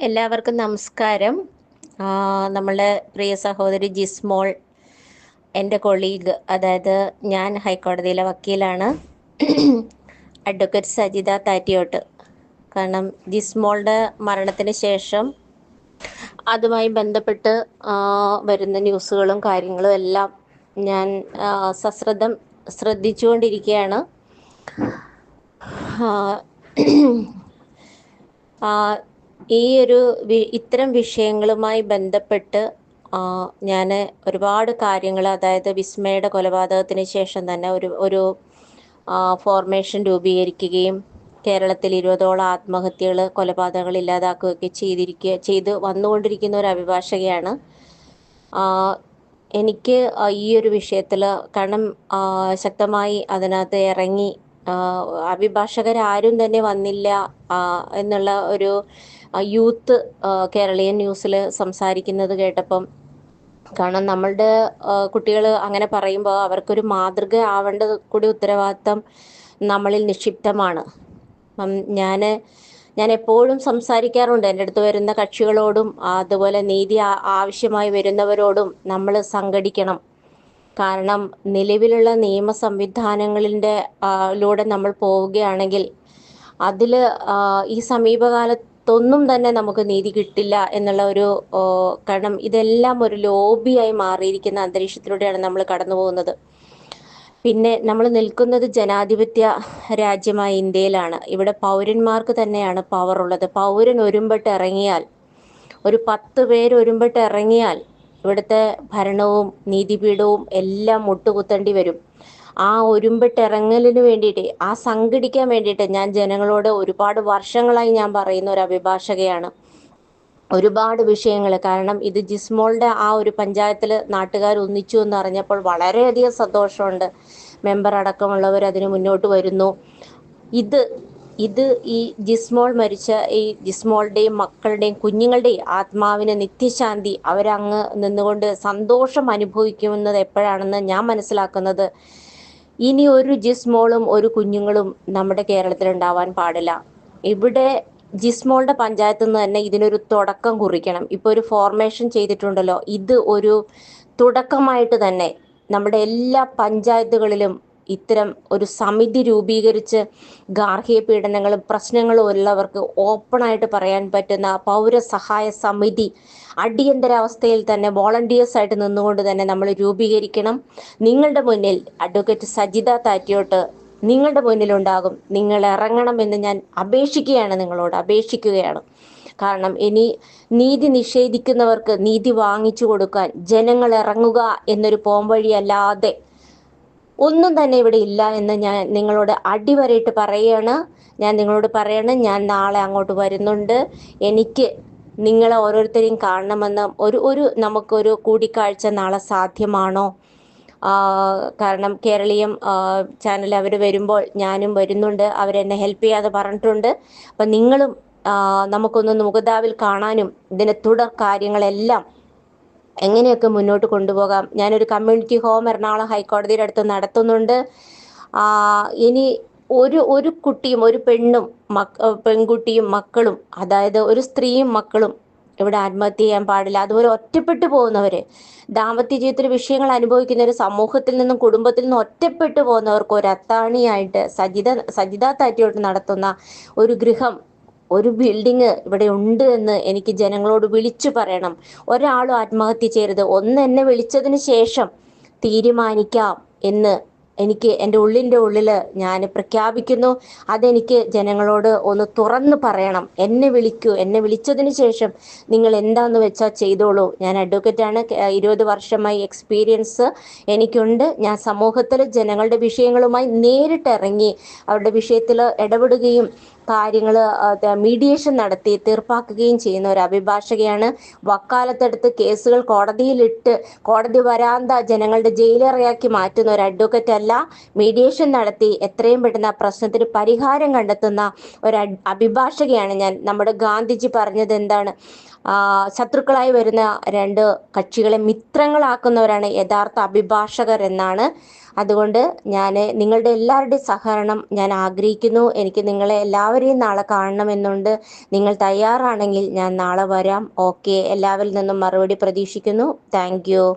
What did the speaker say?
എല്ലാവർക്കും നമസ്കാരം. നമ്മളുടെ പ്രിയ സഹോദരി ജിസ്മോൾ, എൻ്റെ കൊളീഗ്, അതായത് ഞാൻ ഹൈക്കോടതിയിലെ വക്കീലാണ്, അഡ്വക്കേറ്റ് സജിത താറ്റിയോട്ട്. കാരണം ജിസ്മോളുടെ മരണത്തിന് ശേഷം അതുമായി ബന്ധപ്പെട്ട് വരുന്ന ന്യൂസുകളും കാര്യങ്ങളും എല്ലാം ഞാൻ സശ്രദ്ധം ശ്രദ്ധിച്ചുകൊണ്ടിരിക്കുകയാണ്. ഈ ഇത്തരം വിഷയങ്ങളുമായി ബന്ധപ്പെട്ട് ഞാൻ ഒരുപാട് കാര്യങ്ങൾ, അതായത് വിസ്മയുടെ കൊലപാതകത്തിന് ശേഷം തന്നെ ഒരു ഫോർമേഷൻ രൂപീകരിക്കുകയും കേരളത്തിൽ 20ഓളം ആത്മഹത്യകൾ, കൊലപാതകങ്ങൾ ഇല്ലാതാക്കുകയൊക്കെ ചെയ്ത് വന്നുകൊണ്ടിരിക്കുന്ന ഒരു അഭിഭാഷകയാണ്. എനിക്ക് ഈ ഒരു വിഷയത്തിൽ, കാരണം ശക്തമായി അതിനകത്ത് ഇറങ്ങി അഭിഭാഷകരാരും തന്നെ വന്നില്ല എന്നുള്ള ഒരു യൂത്ത് കേരളീയൻ ന്യൂസിൽ സംസാരിക്കുന്നത് കേട്ടപ്പം, കാരണം നമ്മളുടെ കുട്ടികൾ അങ്ങനെ പറയുമ്പോൾ അവർക്കൊരു മാതൃക ആവേണ്ടത് കൂടി ഉത്തരവാദിത്തം നമ്മളിൽ നിക്ഷിപ്തമാണ്. ഞാൻ എപ്പോഴും സംസാരിക്കാറുണ്ട് എൻ്റെ അടുത്ത് വരുന്ന കക്ഷികളോടും, അതുപോലെ നീതി ആവശ്യമായി വരുന്നവരോടും നമ്മൾ സംഘടിക്കണം. കാരണം നിലവിലുള്ള നിയമ സംവിധാനങ്ങളിൻ്റെ ലൂടെ നമ്മൾ പോവുകയാണെങ്കിൽ അതിൽ ഈ സമീപകാലത്തൊന്നും തന്നെ നമുക്ക് നീതി കിട്ടില്ല എന്നുള്ള കാരണം ഇതെല്ലാം ഒരു ലോബിയായി മാറിയിരിക്കുന്ന അന്തരീക്ഷത്തിലൂടെയാണ് നമ്മൾ കടന്നു പോകുന്നത്. പിന്നെ നമ്മൾ നിൽക്കുന്നത് ജനാധിപത്യ രാജ്യമായ ഇന്ത്യയിലാണ്. ഇവിടെ പൗരന്മാർക്ക് തന്നെയാണ് പവർ ഉള്ളത്. പൗരൻ ഒരുമ്പെട്ട് ഇറങ്ങിയാൽ, ഒരു 10 പേര് ഒരുമ്പെട്ട് ഇറങ്ങിയാൽ ഇവിടുത്തെ ഭരണവും നീതിപീഠവും എല്ലാം മുട്ടുകുത്തേണ്ടി വരും. ആ ഒരുമ്പെട്ടിറങ്ങലിന് വേണ്ടിയിട്ട്, ആ സംഘടിക്കാൻ വേണ്ടിയിട്ട് ഞാൻ ജനങ്ങളോട് ഒരുപാട് വർഷങ്ങളായി ഞാൻ പറയുന്ന ഒരു അഭിഭാഷകയാണ്. ഒരുപാട് വിഷയങ്ങൾ, കാരണം ഇത് ജിസ്മോളുടെ ആ ഒരു പഞ്ചായത്തിൽ നാട്ടുകാർ ഒന്നിച്ചു എന്ന് അറിഞ്ഞപ്പോൾ വളരെയധികം സന്തോഷമുണ്ട്. മെമ്പർ അടക്കമുള്ളവർ അതിന് മുന്നോട്ട് വരുന്നു. ഇത് ഈ ജിസ്മോൾ മരിച്ച ഈ ജിസ്മോളുടെയും മക്കളുടെയും കുഞ്ഞുങ്ങളുടെയും ആത്മാവിന് നിത്യശാന്തി അവരങ്ങ് നിന്നുകൊണ്ട് സന്തോഷം അനുഭവിക്കുന്നത് എപ്പോഴാണെന്ന് ഞാൻ മനസ്സിലാക്കുന്നത്, ഇനി ഒരു ജിസ്മോളും ഒരു കുഞ്ഞുങ്ങളും നമ്മുടെ കേരളത്തിൽ ഉണ്ടാവാൻ പാടില്ല. ഇവിടെ ജിസ്മോളുടെ പഞ്ചായത്തിൽ നിന്ന് തന്നെ ഇതിനൊരു തുടക്കം കുറിക്കണം. ഇപ്പോൾ ഒരു ഫോർമേഷൻ ചെയ്തിട്ടുണ്ടല്ലോ, ഇത് ഒരു തുടക്കമായിട്ട് തന്നെ നമ്മുടെ എല്ലാ പഞ്ചായത്തുകളിലും ഇത്തരം ഒരു സമിതി രൂപീകരിച്ച് ഗാർഹിക പീഡനങ്ങളും പ്രശ്നങ്ങളും ഉള്ളവർക്ക് ഓപ്പണായിട്ട് പറയാൻ പറ്റുന്ന പൗരസഹായ സമിതി അടിയന്തരാവസ്ഥയിൽ തന്നെ വോളണ്ടിയേഴ്സ് ആയിട്ട് നിന്നുകൊണ്ട് തന്നെ നമ്മൾ രൂപീകരിക്കണം. നിങ്ങളുടെ മുന്നിൽ അഡ്വക്കേറ്റ് സജിത താറ്റിയോട്ട് നിങ്ങളുടെ മുന്നിലുണ്ടാകും. നിങ്ങൾ ഇറങ്ങണമെന്ന് ഞാൻ നിങ്ങളോട് അപേക്ഷിക്കുകയാണ്. കാരണം ഇനി നീതി നിഷേധിക്കുന്നവർക്ക് നീതി വാങ്ങിച്ചു കൊടുക്കാൻ ജനങ്ങൾ ഇറങ്ങുക എന്നൊരു പോംവഴിയല്ലാതെ ഒന്നും തന്നെ ഇവിടെ ഇല്ല എന്ന് ഞാൻ നിങ്ങളോട് അടിവരയിട്ട് പറയുകയാണ്. ഞാൻ നാളെ അങ്ങോട്ട് വരുന്നുണ്ട്. എനിക്ക് നിങ്ങളെ ഓരോരുത്തരെയും കാണണമെന്ന് നമുക്കൊരു കൂടിക്കാഴ്ച നാളെ സാധ്യമാണോ? കാരണം കേരളീയം ചാനൽ അവർ വരുമ്പോൾ ഞാനും വരുന്നുണ്ട്. അവരെന്നെ ഹെൽപ്പ് ചെയ്യാതെ പറഞ്ഞിട്ടുണ്ട്. അപ്പം നിങ്ങളും നമുക്കൊന്ന് മുഖതാവിൽ കാണാനും ഇതിൻ്റെ തുടർ കാര്യങ്ങളെല്ലാം എങ്ങനെയൊക്കെ മുന്നോട്ട് കൊണ്ടുപോകാം. ഞാനൊരു കമ്മ്യൂണിറ്റി ഹോം എറണാകുളം ഹൈക്കോടതിയുടെ അടുത്ത് നടത്തുന്നുണ്ട്. ഇനി ഒരു കുട്ടിയും, ഒരു പെൺകുട്ടിയും മക്കളും, അതായത് ഒരു സ്ത്രീയും മക്കളും ഇവിടെ ആത്മഹത്യ ചെയ്യാൻ പാടില്ല. അതുപോലെ ഒറ്റപ്പെട്ടു പോകുന്നവര്, ദാമ്പത്യ ജീവിതത്തിൽ വിഷയങ്ങൾ അനുഭവിക്കുന്നവർ, സമൂഹത്തിൽ നിന്നും കുടുംബത്തിൽ നിന്നും ഒറ്റപ്പെട്ടു പോകുന്നവർക്ക് ഒരു അത്താണിയായിട്ട് സജിത താറ്റിയോട്ട് നടത്തുന്ന ഒരു ഗൃഹം, ഒരു ബിൽഡിങ് ഇവിടെ ഉണ്ട് എന്ന് എനിക്ക് ജനങ്ങളോട് വിളിച്ചു പറയണം. ഒരാളും ആത്മഹത്യ ചെയ്യരുത്. എന്നെ വിളിച്ചതിന് ശേഷം തീരുമാനിക്കാം എന്ന് എനിക്ക് എൻ്റെ ഉള്ളിൽ ഞാൻ പ്രഖ്യാപിക്കുന്നു. അതെനിക്ക് ജനങ്ങളോട് ഒന്ന് തുറന്നു പറയണം. എന്നെ വിളിക്കൂ. എന്നെ വിളിച്ചതിന് ശേഷം നിങ്ങൾ എന്താന്ന് വെച്ചാൽ ചെയ്തോളൂ. ഞാൻ അഡ്വക്കേറ്റാണ്. 20 വർഷമായി എക്സ്പീരിയൻസ് എനിക്കുണ്ട്. ഞാൻ സമൂഹത്തിൽ ജനങ്ങളുടെ വിഷയങ്ങളുമായി നേരിട്ടിറങ്ങി അവരുടെ വിഷയത്തിൽ ഇടപെടുകയും കാര്യങ്ങൾ മീഡിയേഷൻ നടത്തി തീർപ്പാക്കുകയും ചെയ്യുന്ന ഒരു അഭിഭാഷകയാണ്. വക്കാലത്തെടുത്ത് കേസുകൾ കോടതിയിലിട്ട് കോടതി വരാന്ത ജനങ്ങളുടെ ജയിലറയാക്കി മാറ്റുന്ന ഒരു അഡ്വക്കേറ്റ് അല്ല. മീഡിയേഷൻ നടത്തി എത്രയും പെട്ടെന്ന് ആ പ്രശ്നത്തിന് പരിഹാരം കണ്ടെത്തുന്ന ഒരു അഭിഭാഷകയാണ് ഞാൻ. നമ്മുടെ ഗാന്ധിജി പറഞ്ഞത് എന്താണ്? ശത്രുക്കളായി വരുന്ന 2 കക്ഷികളെ മിത്രങ്ങളാക്കുന്നവരാണ് യഥാർത്ഥ അഭിഭാഷകർ എന്നാണ്. അതുകൊണ്ട് ഞാൻ നിങ്ങളുടെ എല്ലാവരുടെയും സഹകരണം ഞാൻ ആഗ്രഹിക്കുന്നു. എനിക്ക് നിങ്ങളെ എല്ലാവരെയും നാളെ കാണണമെന്നുണ്ട്. നിങ്ങൾ തയ്യാറാണെങ്കിൽ ഞാൻ നാളെ വരാം. ഓക്കെ, എല്ലാവരിൽ നിന്നും മറുപടി പ്രതീക്ഷിക്കുന്നു. Thank you.